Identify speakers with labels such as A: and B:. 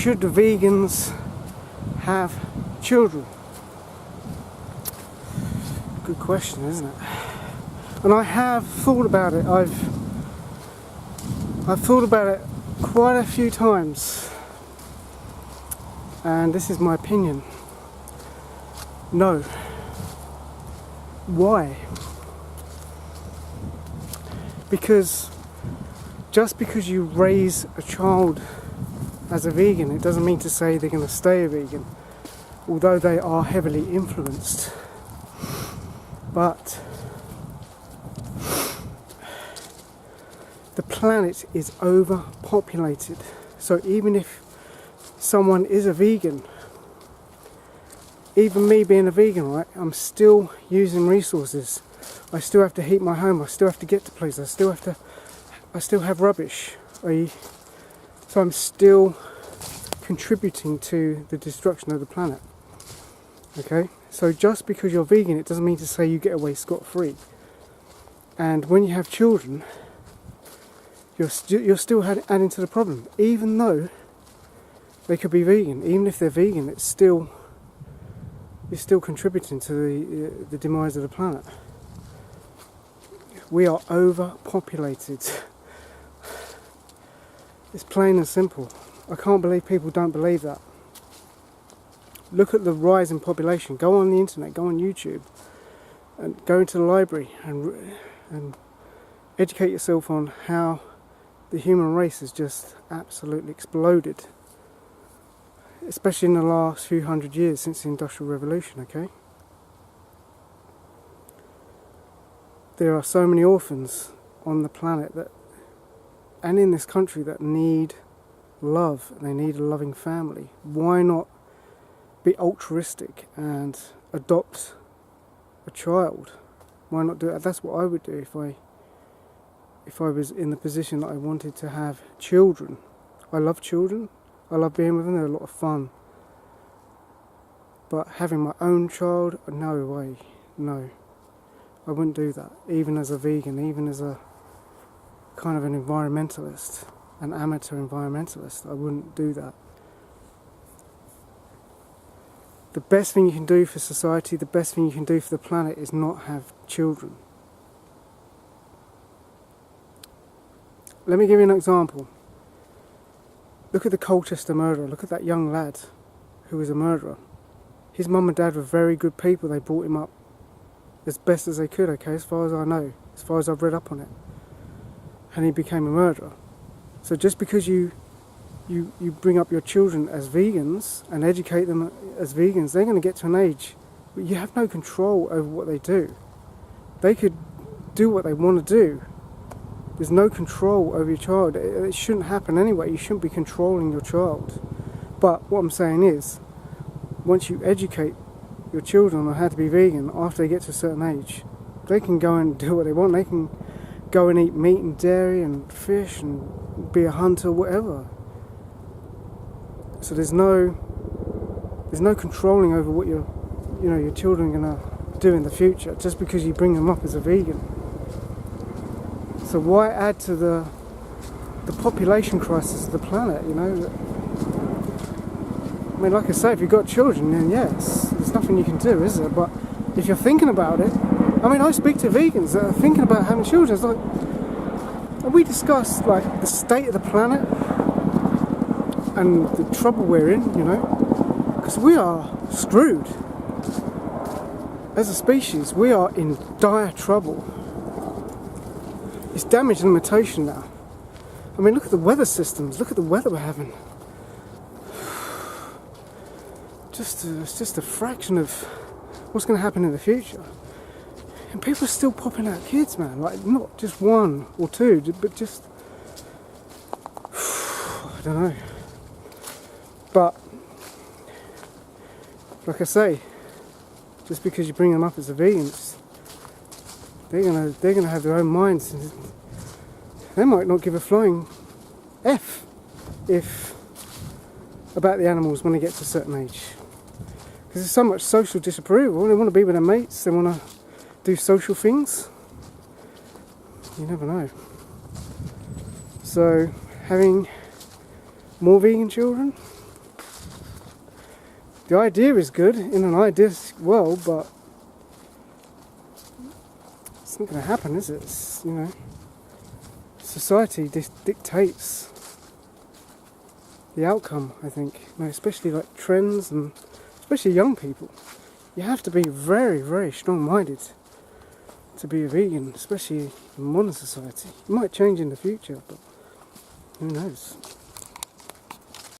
A: should the vegans have children? Good question, isn't it? And I have thought about it. I've thought about it quite a few times, and this is my opinion. No. Why? Because just because you raise a child as a vegan, it doesn't mean to say they're going to stay a vegan, although they are heavily influenced. But the planet is overpopulated. So even if someone is a vegan, even me being a vegan, right, I'm still using resources. I still have to heat my home, I still have to get to places, I still have rubbish. So I'm still contributing to the destruction of the planet. Okay? So just because you're vegan, it doesn't mean to say you get away scot-free. And when you have children, you're still adding to the problem. Even though they could be vegan, even if they're vegan, you're still contributing to the demise of the planet. We are overpopulated. It's plain and simple. I can't believe people don't believe that. Look at the rise in population. Go on the internet, go on YouTube, and go into the library and educate yourself on how the human race has just absolutely exploded. Especially in the last few hundred years since the Industrial Revolution, okay? There are so many orphans on the planet and in this country that need love. They need a loving family. Why not be altruistic and adopt a child? Why not do that? That's what I would do if I was in the position that I wanted to have children. I love children. I love being with them. They're a lot of fun. But having my own child, no way. No. I wouldn't do that. Even as a vegan, even as a kind of an environmentalist, an amateur environmentalist, I wouldn't do that. The best thing you can do for society, the best thing you can do for the planet is not have children. Let me give you an example. Look at the Colchester murderer. Look at that young lad who was a murderer. His mum and dad were very good people. They brought him up as best as they could, okay, as far as I know, as far as I've read up on it. And he became a murderer. So just because you bring up your children as vegans and educate them as vegans, they're going to get to an age where you have no control over what they do. They could do what they want to do. There's no control over your child. It shouldn't happen anyway. You shouldn't be controlling your child. But what I'm saying is, once you educate your children on how to be vegan after they get to a certain age, they can go and do what they want. They can go and eat meat and dairy and fish and be a hunter, whatever. So there's no controlling over what your children are gonna do in the future just because you bring them up as a vegan. So why add to the population crisis of the planet? You know, I mean, like I say, if you've got children, then yes, there's nothing you can do, is there? But if you're thinking about it, I mean, I speak to vegans that are thinking about having children. It's like, and we discuss like the state of the planet and the trouble we're in, you know, because we are screwed. As a species, we are in dire trouble. It's damage and limitation now. I mean, look at the weather systems. Look at the weather we're having. It's just a fraction of what's going to happen in the future. And people are still popping out kids, man. Like, not just one or two, but just... I don't know. But, like I say, just because you bring them up as a vegan, they're gonna have their own minds. And they might not give a flying F about the animals when they get to a certain age. Because there's so much social disapproval. They want to be with their mates. They want to do social things. You never know. So having more vegan children, The idea is good in an idealistic world, but it's not going to happen, is it? It's, you know, society dictates the outcome, I think. You know, especially like trends, and especially young people. You have to be very, very strong-minded to be a vegan, especially in modern society. It might change in the future, but who knows?